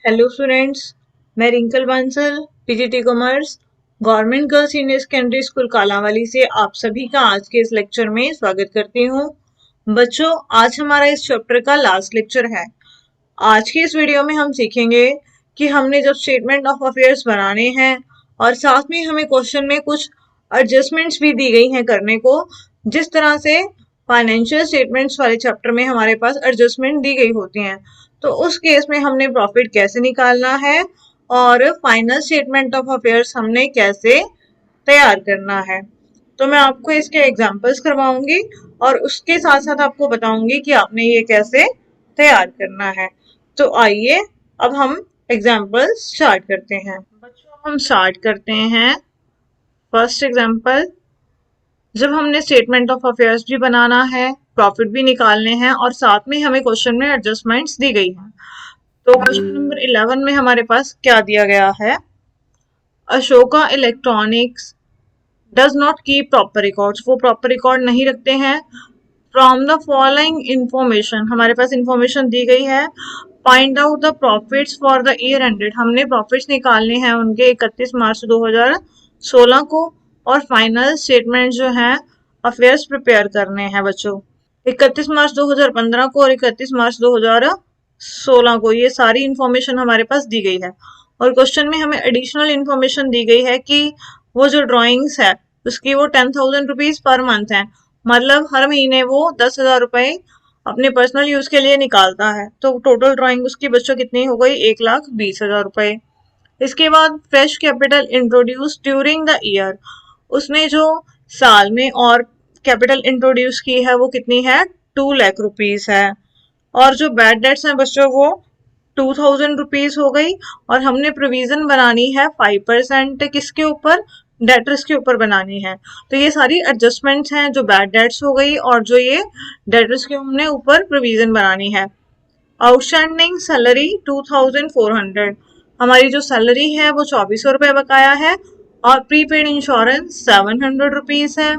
Hello students, मैं Rinkle Bansal PGT commerce government girls senior secondary school Kalanwali से आप सभी का आज के इस लेक्चर में स्वागत करती हूँ। बच्चों, आज हमारा इस चैप्टर का लास्ट लेक्चर है। आज की इस वीडियो में हम सीखेंगे कि हमने जब स्टेटमेंट ऑफ अफेयर्स बनाने हैं और साथ में हमें क्वेश्चन में कुछ एडजस्टमेंट्स भी दी गई हैं करने को, जिस तरह से फाइनेंशियल स्टेटमेंट्स वाले चैप्टर में हमारे पास एडजस्टमेंट दी गई होती हैं, तो उस केस में हमने प्रॉफिट कैसे निकालना है और फाइनल स्टेटमेंट ऑफ अफेयर्स हमने कैसे तैयार करना है। तो मैं आपको इसके एग्जांपल्स करवाऊंगी और उसके साथ साथ आपको बताऊंगी कि आपने ये कैसे तैयार करना है। तो आइए अब हम एग्जांपल स्टार्ट करते हैं। बच्चों, हम स्टार्ट करते हैं फर्स्ट एग्जांपल। जब हमने स्टेटमेंट ऑफ अफेयर्स भी बनाना है, प्रॉफिट भी निकालने हैं और साथ में हमें क्वेश्चन में एडजस्टमेंट्स दी गई हैं, तो क्वेश्चन नंबर 11 में हमारे पास क्या दिया गया है? Ashoka electronics does not keep proper records, वो प्रॉपर रिकॉर्ड नहीं रखते हैं। फ्रॉम द फॉलोइंग इंफॉर्मेशन, हमारे पास इंफॉर्मेशन दी गई है। Find out the profits for the year ended, हमने प्रॉफिट्स निकालने हैं उनके 31 मार्च 2016 को, और फाइनल स्टेटमेंट जो है अफेयर्स प्रिपेयर करने हैं बच्चों 31 मार्च 2015 को और 31 मार्च 2016 को। ये सारी इंफॉर्मेशन हमारे पास दी गई है और क्वेश्चन में हमें एडिशनल इंफॉर्मेशन दी गई है कि वो जो ड्राइंग्स है उसकी वो 10,000 रुपीज पर मंथ है, मतलब हर महीने वो 10,000 रुपए अपने पर्सनल यूज के लिए निकालता है। तो टोटल ड्राइंग उसकी बच्चों कितनी हो गई? 1,20,000 रुपए। इसके बाद fresh capital introduce during the year, उसने जो साल में और कैपिटल इंट्रोड्यूस की है वो कितनी है? 2 लाख रुपीज है। और जो बैड डेट्स हैं बच्चों वो 2,000 रुपीज हो गई। और हमने प्रोविजन बनानी है 5% किसके ऊपर? डेटर्स के ऊपर बनानी है। तो ये सारी एडजस्टमेंट्स हैं, जो बैड डेट्स हो गई और जो ये डेटर्स के हमने ऊपर प्रोविजन बनानी है। आउटस्टैंडिंग सैलरी 2,400, हमारी जो सैलरी है वो 2,400 रुपये बकाया है और प्रीपेड इंश्योरेंस 700 रुपीज है।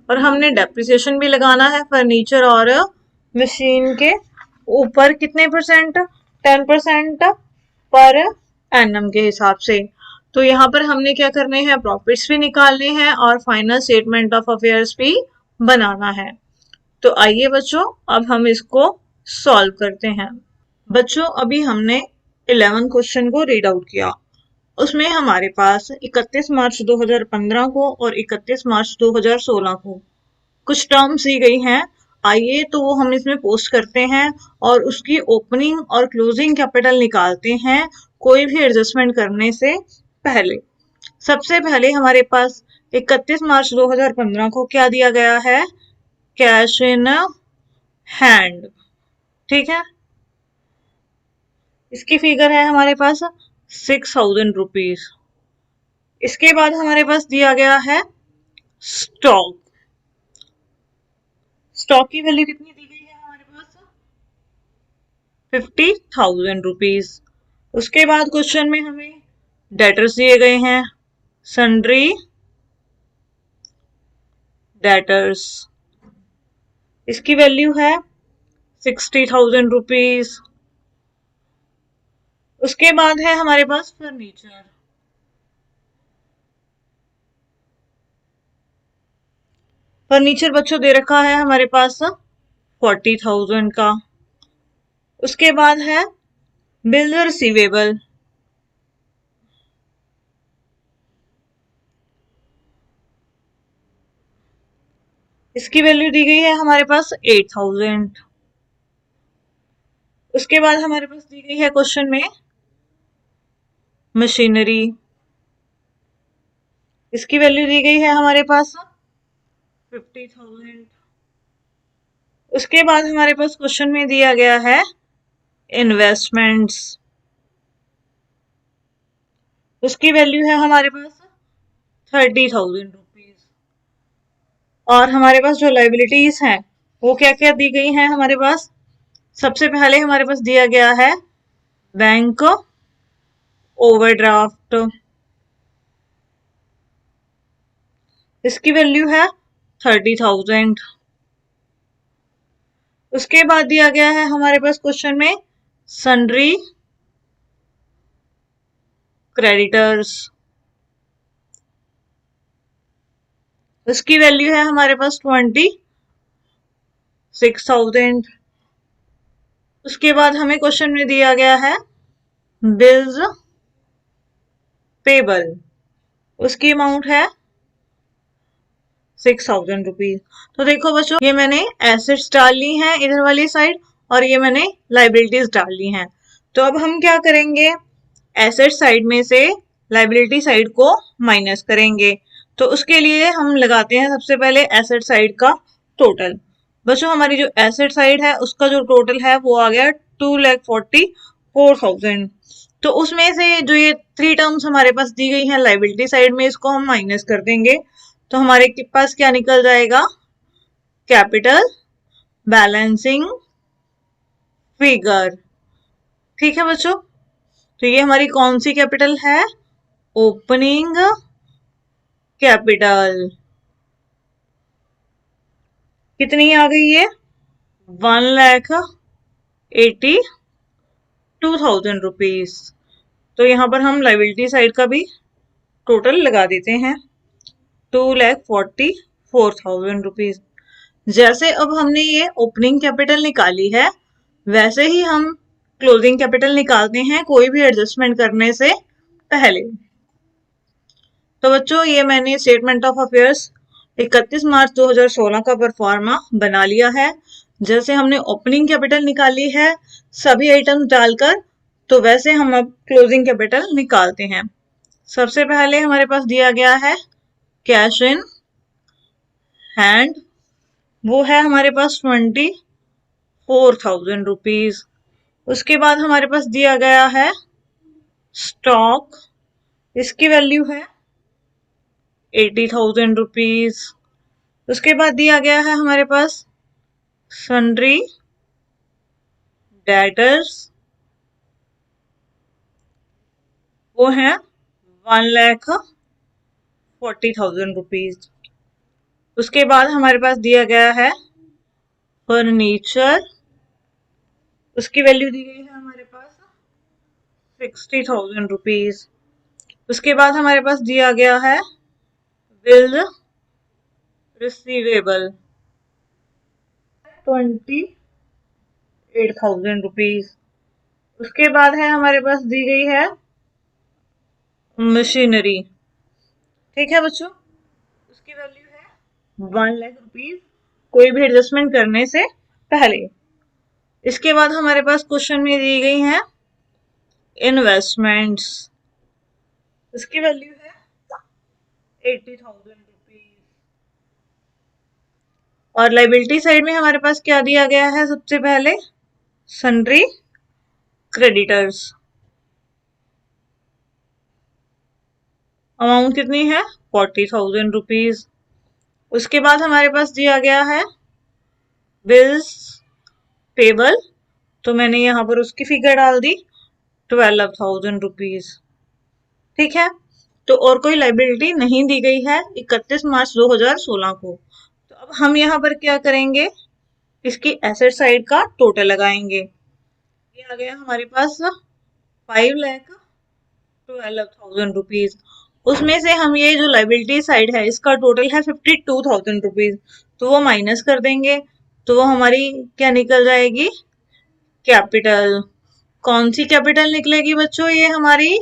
और हमने डेप्रिसिएशन भी लगाना है फर्नीचर और मशीन के ऊपर कितने परसेंट? 10% पर एनम के हिसाब से। तो यहाँ पर हमने क्या करने हैं? प्रॉफिट्स भी निकालने हैं और फाइनल स्टेटमेंट ऑफ अफेयर्स भी बनाना है। तो आइए बच्चों, अब हम इसको सॉल्व करते हैं। बच्चों, अभी हमने 11 क्वेश्चन को रीड आउट किया। उसमें हमारे पास 31 मार्च 2015 को और 31 मार्च 2016 को कुछ टर्म्स दी गई हैं। आइए तो वो हम इसमें पोस्ट करते हैं और उसकी ओपनिंग और क्लोजिंग कैपिटल निकालते हैं कोई भी एडजस्टमेंट करने से पहले। सबसे पहले हमारे पास 31 मार्च 2015 को क्या दिया गया है? कैश इन हैंड, ठीक है। इसकी फिगर है हमारे पास 6,000 रुपीज। इसके बाद हमारे पास दिया गया है स्टॉक। स्टॉक की वैल्यू कितनी दी गई है हमारे पास? 50,000 रुपीज। उसके बाद क्वेश्चन में हमें डेटर्स दिए गए हैं, सन्ड्री डेटर्स, इसकी वैल्यू है 60,000 रुपीज। उसके बाद है हमारे पास फर्नीचर। फर्नीचर बच्चों दे रखा है हमारे पास 40,000 का। उसके बाद है बिल रिसीवेबल, इसकी वैल्यू दी गई है हमारे पास 8,000। उसके बाद हमारे पास दी गई है क्वेश्चन में मशीनरी, इसकी वैल्यू दी गई है हमारे पास 50,000। उसके बाद हमारे पास क्वेश्चन में दिया गया है इन्वेस्टमेंट्स, उसकी वैल्यू है हमारे पास 30,000 रुपीज। और हमारे पास जो लाइबिलिटीज हैं वो क्या क्या दी गई हैं हमारे पास? सबसे पहले हमारे पास दिया गया है बैंक ओवरड्राफ्ट, इसकी वैल्यू है 30,000। उसके बाद दिया गया है हमारे पास क्वेश्चन में सन्ड्री क्रेडिटर्स, उसकी वैल्यू है हमारे पास 26,000। उसके बाद हमें क्वेश्चन में दिया गया है बिल्स पेबल, उसकी अमाउंट है 6,000 रुपीज। तो देखो बच्चों, ये मैंने एसेट्स डाल ली हैं इधर वाली साइड और ये मैंने लाइबिलिटीज डाल ली हैं। तो अब हम क्या करेंगे, एसेट साइड में से लाइबिलिटी साइड को माइनस करेंगे। तो उसके लिए हम लगाते हैं सबसे पहले एसेट साइड का टोटल। बच्चों, हमारी जो एसेट साइड है उसका जो टोटल है वो आ गया 2,44,000। तो उसमें से जो ये 3 टर्म्स हमारे पास दी गई हैं लाइबिलिटी साइड में, इसको हम माइनस कर देंगे। तो हमारे पास क्या निकल जाएगा, कैपिटल बैलेंसिंग फिगर। ठीक है बच्चों, तो ये हमारी कौन सी कैपिटल है, ओपनिंग कैपिटल। कितनी आ गई है, 1,82,000 रुपीज। तो यहाँ पर हम लाइबिलिटी साइड का भी टोटल लगा देते हैं, 2,44,000 रुपीज। जैसे अब हमने ये ओपनिंग कैपिटल निकाली है, वैसे ही हम क्लोजिंग कैपिटल निकालते हैं कोई भी एडजस्टमेंट करने से पहले। तो बच्चों, ये मैंने स्टेटमेंट ऑफ अफेयर्स 31 मार्च 2016 का परफॉर्मा बना लिया है। जैसे हमने ओपनिंग कैपिटल निकाली है सभी आइटम्स डालकर, तो वैसे हम अब क्लोजिंग कैपिटल निकालते हैं। सबसे पहले हमारे पास दिया गया है कैश इन हैंड, वो है हमारे पास 24,000 रुपीज। उसके बाद हमारे पास दिया गया है स्टॉक, इसकी वैल्यू है 80,000 रुपीज। उसके बाद दिया गया है हमारे पास सन्ड्री डेटर्स, वो है 1,40,000 रुपीज। उसके बाद हमारे पास दिया गया है फर्नीचर, उसकी वैल्यू दी गई है हमारे पास 60,000 रुपीज। उसके बाद हमारे पास दिया गया है बिल रिसीवेबल 28,000 रुपीज। उसके बाद है हमारे पास दी गई है मशीनरी। ठीक है बच्चों, उसकी वैल्यू है 1 लाख रुपीज, कोई भी एडजस्टमेंट करने से पहले। इसके बाद हमारे पास क्वेश्चन में दी गई है इन्वेस्टमेंट्स, उसकी वैल्यू है 80,000 रुपीज। और लाइबिलिटी साइड में हमारे पास क्या दिया गया है, सबसे पहले सन्ड्री क्रेडिटर्स, अमाउंट कितनी है 40,000 रुपीज। उसके बाद हमारे पास दिया गया है बिल्स पेबल, तो मैंने यहाँ पर उसकी फिगर डाल दी 12,000 रुपीज। ठीक है, तो और कोई लाइबिलिटी नहीं दी गई है 31 मार्च 2016 को। तो अब हम यहाँ पर क्या करेंगे, इसकी एसेट साइड का टोटल लगाएंगे। ये आ गया हमारे पास 5,12,000 रुपीज। उसमें से हम ये जो लाइबिलिटी साइड है इसका टोटल है 52,000 रुपीज, तो वो माइनस कर देंगे। तो वो हमारी क्या निकल जाएगी, कैपिटल। कौन सी कैपिटल निकलेगी बच्चों, ये हमारी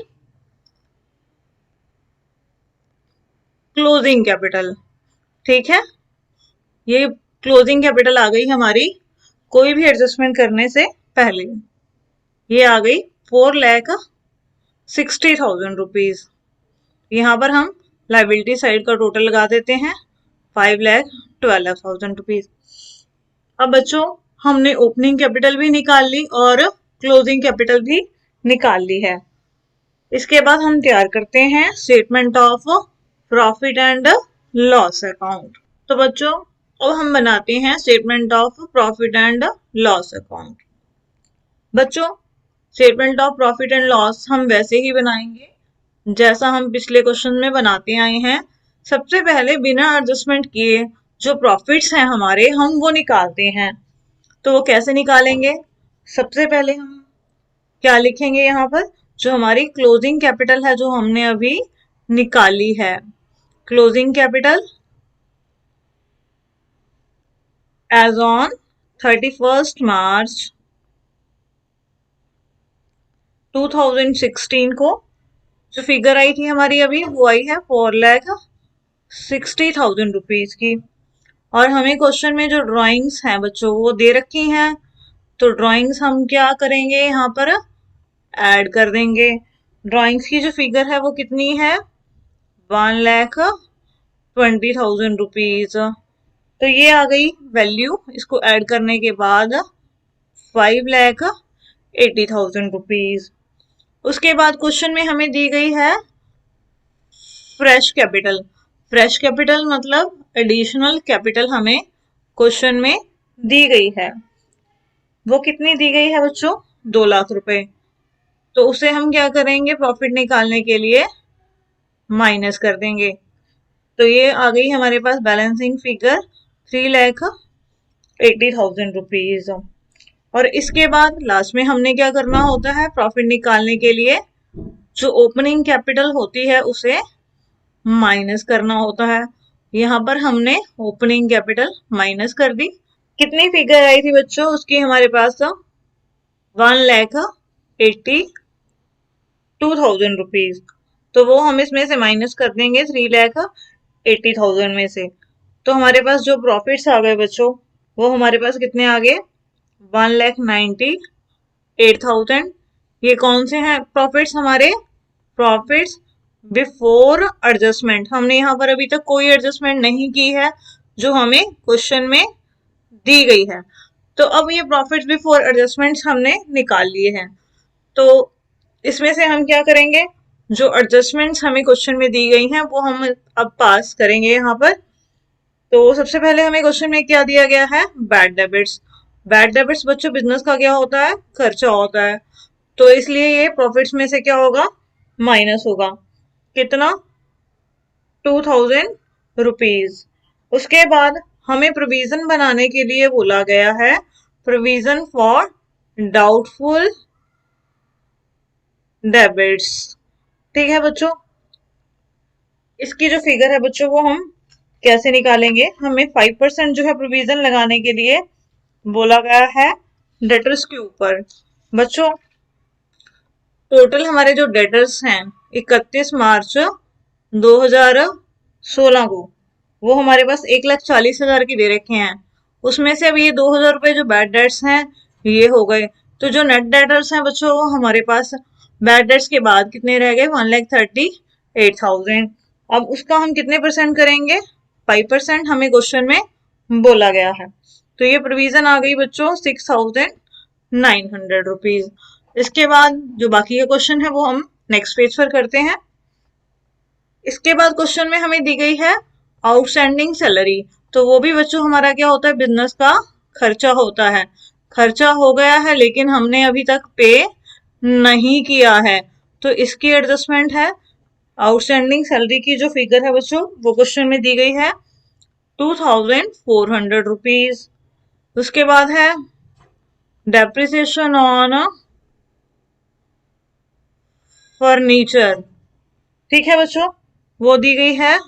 क्लोजिंग कैपिटल। ठीक है, ये क्लोजिंग कैपिटल आ गई हमारी कोई भी एडजस्टमेंट करने से पहले। ये आ गई 4,60,000 रुपीज। यहाँ पर हम लाइबिलिटी साइड का टोटल लगा देते हैं 5,12,000 रुपीज। अब बच्चों, हमने ओपनिंग कैपिटल भी निकाल ली और क्लोजिंग कैपिटल भी निकाल ली है। इसके बाद हम तैयार करते हैं statement of profit and loss account. तो बच्चों, अब हम बनाते हैं statement of profit and loss account. बच्चों, statement of profit and loss हम वैसे ही बनाएंगे जैसा हम पिछले क्वेश्चन में बनाते आए हैं। सबसे पहले बिना एडजस्टमेंट किए जो प्रॉफिट्स हैं हमारे, हम वो निकालते हैं। तो वो कैसे निकालेंगे, सबसे पहले हम क्या लिखेंगे यहाँ पर, जो हमारी क्लोजिंग कैपिटल है जो हमने अभी निकाली है, क्लोजिंग कैपिटल एज ऑन 31 मार्च 2016 को जो फिगर आई थी हमारी अभी वो आई है 4,60,000 रुपीज की। और हमें क्वेश्चन में जो ड्राइंग्स हैं बच्चों वो दे रखी हैं, तो ड्राइंग्स हम क्या करेंगे यहाँ पर ऐड कर देंगे। ड्राइंग्स की जो फिगर है वो कितनी है 1,20,000 रुपीज। तो ये आ गई वैल्यू, इसको ऐड करने के बाद 5,80,000 रुपीज। उसके बाद क्वेश्चन में हमें दी गई है फ्रेश कैपिटल। फ्रेश कैपिटल मतलब एडिशनल कैपिटल हमें क्वेश्चन में दी गई है। वो कितनी दी गई है बच्चों 2 लाख रुपए। तो उसे हम क्या करेंगे प्रॉफिट निकालने के लिए माइनस कर देंगे। तो ये आ गई हमारे पास बैलेंसिंग फिगर 3,80,000 रुपीज। और इसके बाद लास्ट में हमने क्या करना होता है प्रॉफिट निकालने के लिए जो ओपनिंग कैपिटल होती है उसे माइनस करना होता है। यहाँ पर हमने ओपनिंग कैपिटल माइनस कर दी। कितनी फिगर आई थी बच्चों उसकी हमारे पास 1,82,000 रुपीज। तो वो हम इसमें से माइनस कर देंगे 3,80,000 में से। तो हमारे पास जो प्रॉफिट्स आ गए बच्चों वो हमारे पास कितने आ गए 1,98,000। ये कौन से हैं प्रॉफिट्स हमारे प्रॉफिट्स बिफोर एडजस्टमेंट। हमने यहाँ पर अभी तक कोई एडजस्टमेंट नहीं की है जो हमें क्वेश्चन में दी गई है। तो अब ये प्रॉफिट्स बिफोर एडजस्टमेंट्स हमने निकाल लिए हैं। तो इसमें से हम क्या करेंगे जो एडजस्टमेंट्स हमें क्वेश्चन में दी गई हैं वो हम अब पास करेंगे यहाँ पर। तो सबसे पहले हमें क्वेश्चन में क्या दिया गया है बैड डेबिट्स। बैड डेबिट्स बच्चों बिजनेस का क्या होता है खर्चा होता है। तो इसलिए ये प्रॉफिट्स में से क्या होगा माइनस होगा कितना 2,000 रुपीज। उसके बाद हमें प्रोविजन बनाने के लिए बोला गया है प्रोविजन फॉर डाउटफुल डेबिट्स। ठीक है बच्चों, इसकी जो फिगर है बच्चों वो हम कैसे निकालेंगे। हमें 5% जो है प्रोविजन लगाने के लिए बोला गया है डेटर्स के ऊपर। बच्चों टोटल हमारे जो डेटर्स हैं 31 मार्च 2016 को वो हमारे पास 1,40,000 की दे रखे हैं। उसमें से अब ये 2,000 रुपए जो बैड डेट्स हैं ये हो गए। तो जो नेट डेटर्स हैं बच्चों वो हमारे पास बैड डेट्स के बाद कितने रह गए 1,38,000। अब उसका हम कितने परसेंट करेंगे 5% हमें क्वेश्चन में बोला गया है। तो ये प्रोविजन आ गई बच्चों 6,900 रुपीज। इसके बाद जो बाकी का क्वेश्चन है वो हम नेक्स्ट पेज पर करते हैं। इसके बाद क्वेश्चन में हमें दी गई है आउटस्टैंडिंग सैलरी। तो वो भी बच्चों हमारा क्या होता है बिजनेस का खर्चा होता है। खर्चा हो गया है लेकिन हमने अभी तक पे नहीं किया है तो इसकी एडजस्टमेंट है। आउटस्टैंडिंग सैलरी की जो फिगर है बच्चों वो क्वेश्चन में दी गई है 2,400 रुपीज। उसके बाद है डेप्रिसिएशन ऑन फर्नीचर। ठीक है बच्चों वो दी गई है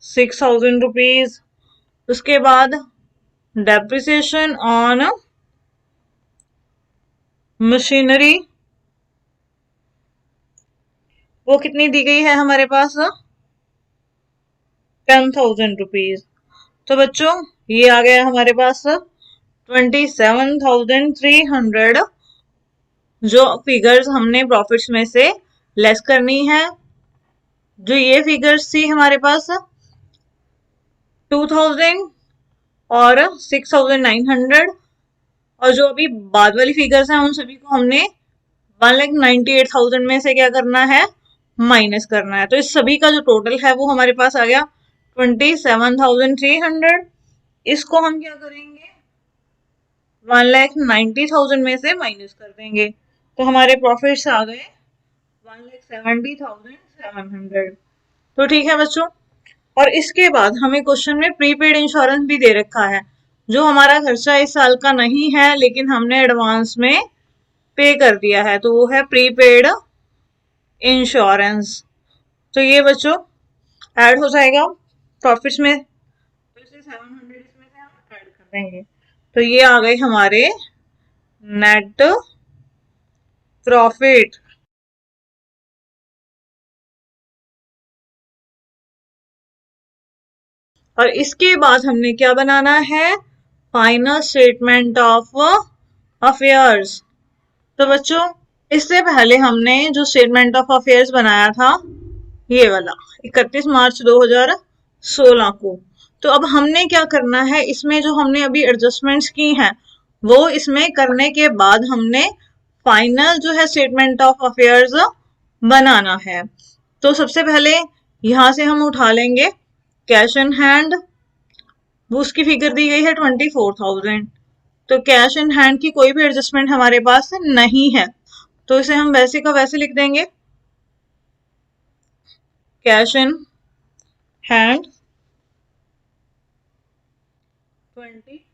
6,000 रुपीज। उसके बाद डेप्रिसिएशन ऑन मशीनरी वो कितनी दी गई है हमारे पास 10,000 रुपीज। तो बच्चों ये आ गया हमारे पास 27,300 जो फिगर्स हमने प्रॉफिट्स में से लेस करनी है। जो ये फिगर्स थी हमारे पास 2,000 और 6,900 और जो अभी बाद वाली फिगर्स हैं उन सभी को हमने 1,98,000 में से क्या करना है माइनस करना है। तो इस सभी का जो टोटल है वो हमारे पास आ गया 27,300। इसको हम क्या करेंगे 1,90,000 में से माइनस कर देंगे तो हमारे प्रॉफिट्स आ गए 1,70,700। तो ठीक है बच्चों। और इसके बाद हमें क्वेश्चन में प्रीपेड इंश्योरेंस भी दे रखा है जो हमारा खर्चा इस साल का नहीं है लेकिन हमने एडवांस में पे कर दिया है। तो वो है प्रीपेड इंश्योरेंस। तो ये बच्चों ऐड हो जाएगा प्रॉफिट्स में, तो इसे 700 इसमें से हम ऐड कर देंगे। तो ये आ गए हमारे नेट प्रॉफिट। और इसके बाद हमने क्या बनाना है, फाइनल स्टेटमेंट ऑफ अफेयर्स। तो बच्चों इससे पहले हमने जो स्टेटमेंट ऑफ अफेयर्स बनाया था ये वाला 31 मार्च 2016 को, तो अब हमने क्या करना है, इसमें जो हमने अभी एडजस्टमेंट्स की हैं वो इसमें करने के बाद हमने फाइनल जो है स्टेटमेंट ऑफ अफेयर्स बनाना है। तो सबसे पहले यहां से हम उठा लेंगे कैश इन हैंड, वो उसकी फिगर दी गई है 24,000। तो कैश इन हैंड की कोई भी एडजस्टमेंट हमारे पास नहीं है, तो इसे हम वैसे का वैसे लिख देंगे, कैश इन हैंड 24,000।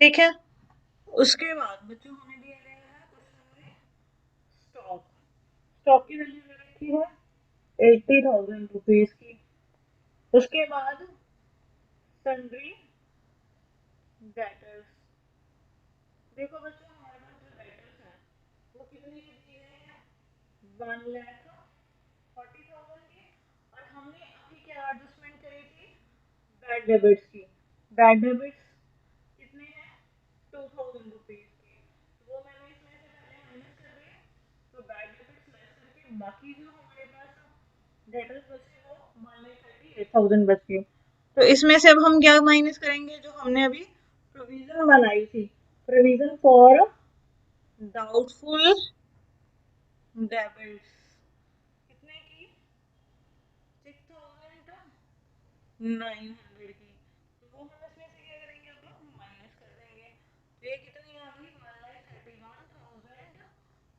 ठीक है। उसके बाद बच्चों हमें दिया गया है क्वेश्चन में स्टॉक। स्टॉक की वैल्यू दे रखी है 80,000 रुपीज की। उसके बाद सन्ड्री डेटर्स। देखो बच्चों हमारे पास जो डेटर्स है वो कितने के दिए गए हैं, 1,40,000 की। और हमने अभी क्या एडजस्टमेंट करी थी, बैड डेबिट्स की। बैड डेबिट्स कितने हैं, 2,000 रुपीज की। तो वो मैंने इसमें से पहले माइनस कर दिए। तो बैड डेबिट्स लेस करके बाकी जो हमारे पास डेटर्स बचे वो 1,38,000 बच गए। तो इसमें से अब हम क्या माइनस करेंगे, जो हमने अभी प्रोविजन बनाई थी, प्रोविजन फॉर डाउटफुल डेबिट्स, कितने की, 6,900 की। तो वो हम इसमें से क्या करेंगे, अब माइनस कर देंगे। तो ये कितनी आ गई,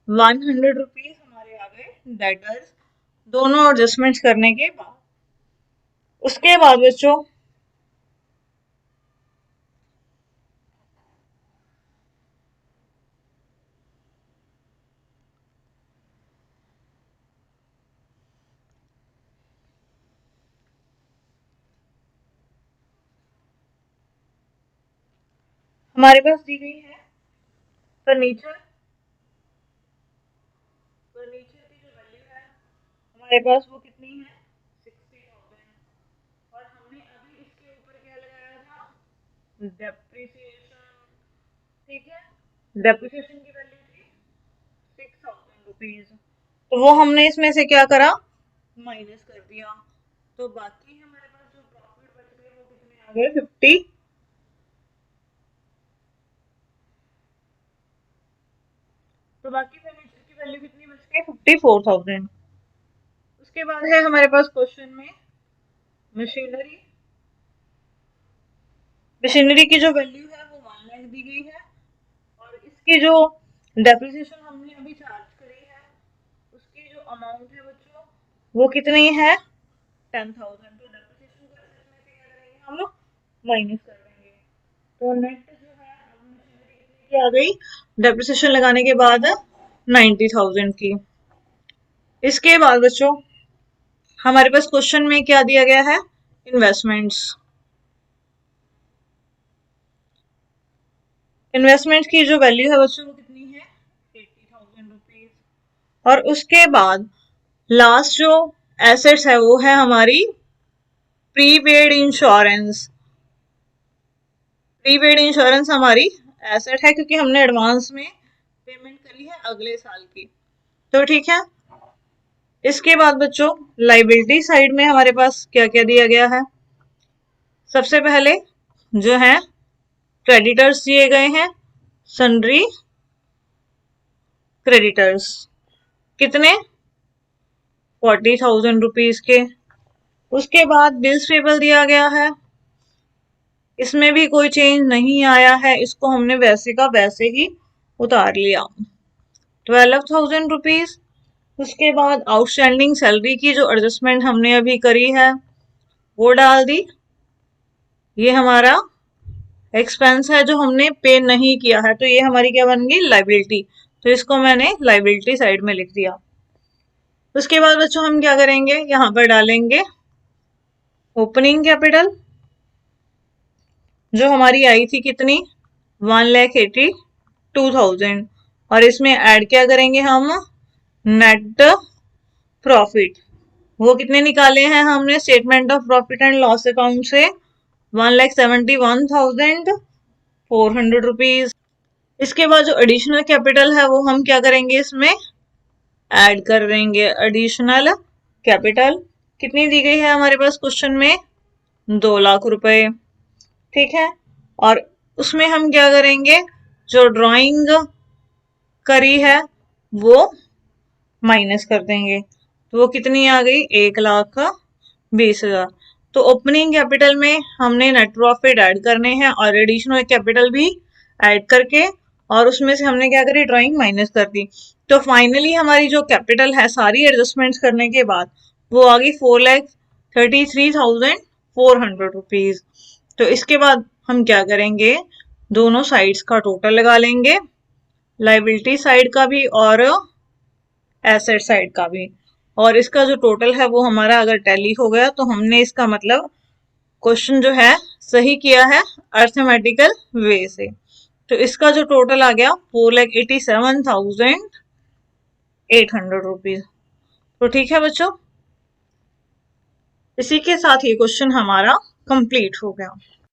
1,31,100 रुपीज हमारे आ गए डेटर्स, दोनों एडजस्टमेंट्स करने के बाद। उसके बाद बच्चों हमारे पास दी गई है फर्नीचर। फर्नीचर की जो वैल्यू है हमारे पास वो कितनी है, 60,000। और हमने अभी इसके ऊपर क्या लगाया था, डेप्रिसिएशन। ठीक है, डेप्रिसिएशन की वैल्यू थी 6,000 रुपीज। तो वो हमने इसमें से क्या करा, माइनस कर दिया। तो बाकी हमारे पास जो प्रॉफिट बच गए वो कितने आ गए, 50। तो बाकी फर्नीचर की वैल्यू कितनी बच गई, 54,000। उसके बाद है हमारे पास क्वेश्चन में मशीनरी। मशीनरी की जो वैल्यू है वो 1 लाख दी गई है। और इसकी जो डेप्रिसिएशन हमने अभी चार्ज करी है उसकी जो अमाउंट है बच्चों वो कितनी है, 10,000। तो डेप्रिसिएशन को इसमें से क्या करेंगे, हम लोग माइनस कर देंगे। तो नेट जो है मशीनरी कितने की आ गई, डेप्रिसिएशन लगाने के बाद 90,000 की। इसके बाद बच्चों हमारे पास क्वेश्चन में क्या दिया गया है, इन्वेस्टमेंट्स। इन्वेस्टमेंट की जो वैल्यू है बच्चों वो कितनी है, 80,000 रुपीज। और उसके बाद लास्ट जो एसेट्स है वो है हमारी प्रीपेड इंश्योरेंस। प्रीपेड इंश्योरेंस हमारी एसेट है क्योंकि हमने एडवांस में पेमेंट करी है अगले साल की। तो ठीक है। इसके बाद बच्चों लाइबिलिटी साइड में हमारे पास क्या क्या दिया गया है, सबसे पहले जो है क्रेडिटर्स दिए गए हैं, सन्ड्री क्रेडिटर्स, कितने, 40,000 रुपीज के। उसके बाद बिल्स पेबल दिया गया है, इसमें भी कोई चेंज नहीं आया है, इसको हमने वैसे का वैसे ही उतार लिया, 12,000 रुपीज। उसके बाद आउटस्टैंडिंग सैलरी की जो एडजस्टमेंट हमने अभी करी है वो डाल दी, ये हमारा एक्सपेंस है जो हमने पे नहीं किया है, तो ये हमारी क्या बन गई, लाइबिलिटी। तो इसको मैंने लाइबिलिटी साइड में लिख दिया। उसके बाद बच्चों हम क्या करेंगे, यहाँ पर डालेंगे ओपनिंग कैपिटल जो हमारी आई थी कितनी, 1,82,000, और इसमें ऐड क्या करेंगे हम, नेट प्रॉफिट। वो कितने निकाले हैं हमने statement of profit and loss account से, 1,71,400 रुपीज। इसके बाद जो एडिशनल कैपिटल है वो हम क्या करेंगे, इसमें ऐड कर देंगे। एडिशनल कैपिटल कितनी दी गई है हमारे पास क्वेश्चन में, 2,00,000 रुपए, ठीक है। और उसमें हम क्या करेंगे, जो ड्राइंग करी है वो माइनस कर देंगे, तो वो कितनी आ गई, 1,20,000। तो ओपनिंग कैपिटल में हमने नेट प्रॉफिट ऐड करने हैं और एडिशनल कैपिटल भी ऐड करके, और उसमें से हमने क्या करी, ड्राइंग माइनस कर दी। तो फाइनली हमारी जो कैपिटल है सारी एडजस्टमेंट्स करने के बाद वो आ गई 4,33,400 रुपीज। तो इसके बाद हम क्या करेंगे, दोनों साइड्स का टोटल लगा लेंगे, लाइबिलिटी साइड का भी और एसेट साइड का भी। और इसका जो टोटल है वो हमारा अगर टैली हो गया तो हमने इसका मतलब क्वेश्चन जो है सही किया है अर्थमेटिकल वे से। तो इसका जो टोटल आ गया 4,87,800 रुपीज। तो ठीक है बच्चों, इसी के साथ ये क्वेश्चन हमारा कंप्लीट हो गया।